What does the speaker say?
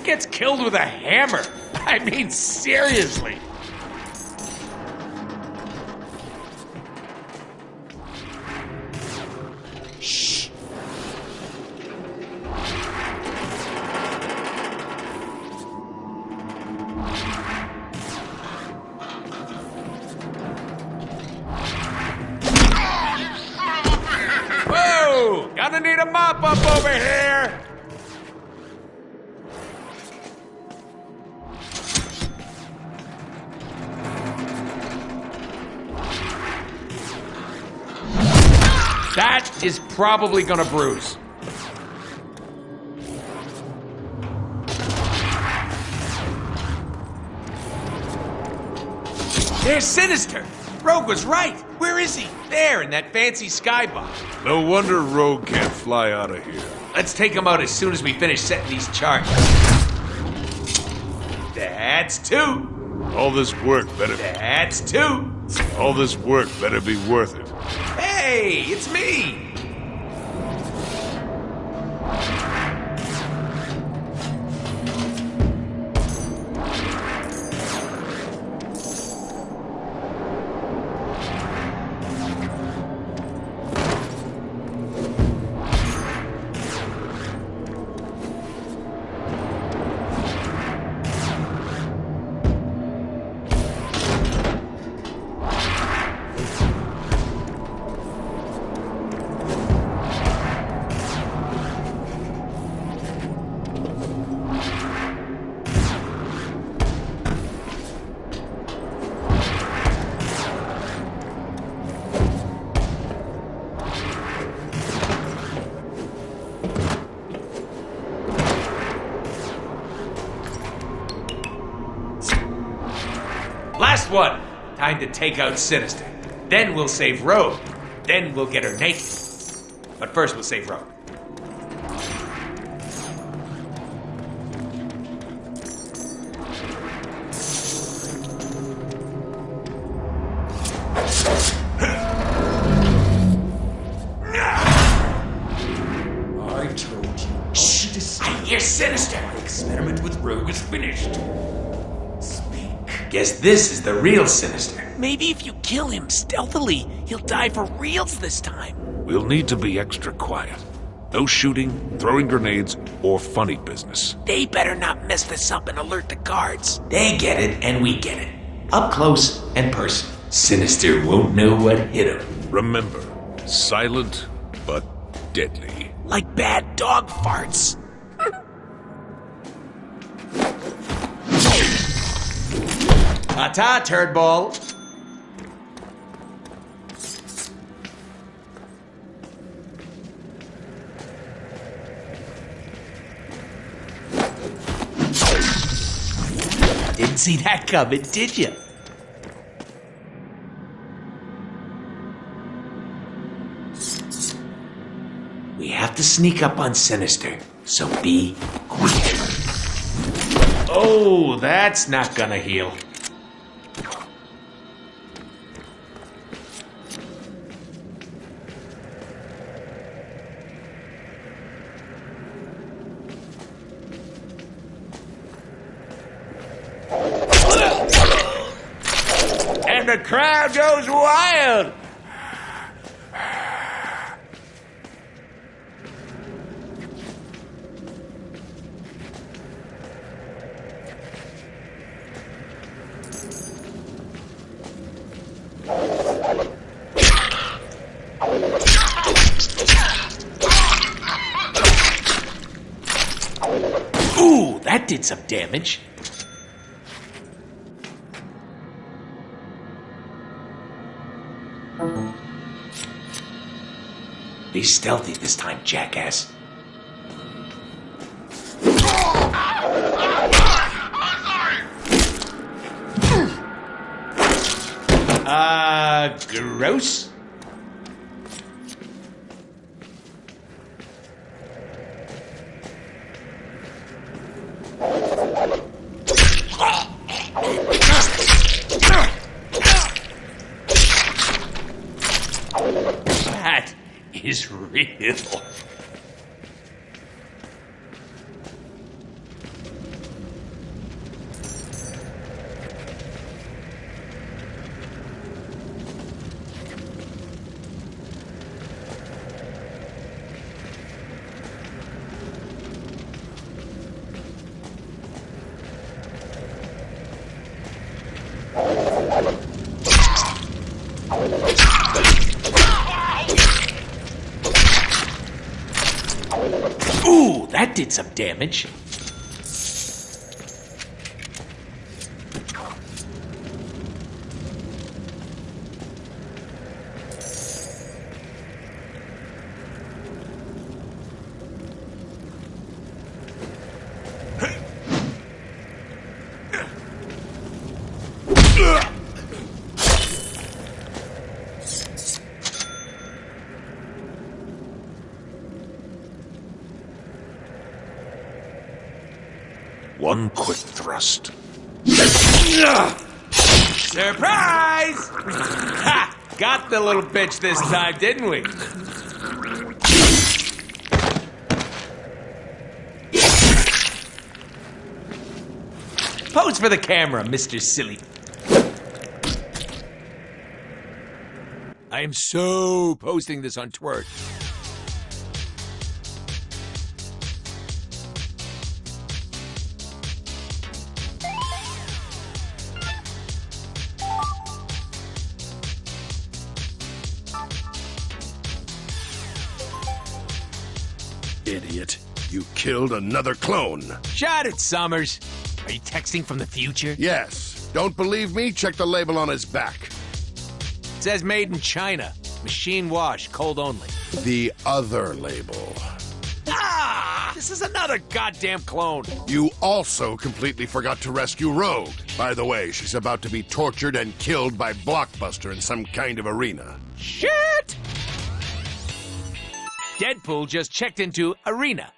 gets killed with a hammer? I mean, seriously. Shh. Whoa! Gonna need a mop up over here! That is probably gonna bruise. There's Sinister! Rogue was right! Where is he? There, in that fancy skybox. No wonder Rogue can't fly out of here. Let's take him out as soon as we finish setting these charges. That's two. All this work better... That's two. All this work better be worth it. Hey, it's me! Last one! Time to take out Sinister. Then we'll save Rogue. Then we'll get her naked. But first we'll save Rogue. I told you. Shh! I hear Sinister! My experiment with Rogue is finished. Guess this is the real Sinister. Maybe if you kill him stealthily, he'll die for reals this time. We'll need to be extra quiet. No shooting, throwing grenades, or funny business. They better not mess this up and alert the guards. They get it, and we get it. Up close and personal. Sinister won't know what hit him. Remember, silent but deadly. Like bad dog farts. Ta-ta, turd ball. Didn't see that coming, did you? We have to sneak up on Sinister, so be quick. Oh, that's not gonna heal. And the crowd goes wild. Ooh, that did some damage. Be stealthy this time, jackass. Gross? That is real. did some damage. One quick thrust. Surprise! Ha! Got the little bitch this time, didn't we? Pose for the camera, Mr. Silly. I am so posting this on Twitter. Idiot. You killed another clone. Shot it, Summers. Are you texting from the future? Yes. Don't believe me? Check the label on his back. It says made in China. Machine wash, cold only. The other label. Ah! This is another goddamn clone. You also completely forgot to rescue Rogue. By the way, she's about to be tortured and killed by Blockbuster in some kind of arena. Shit! Deadpool just checked into Arena.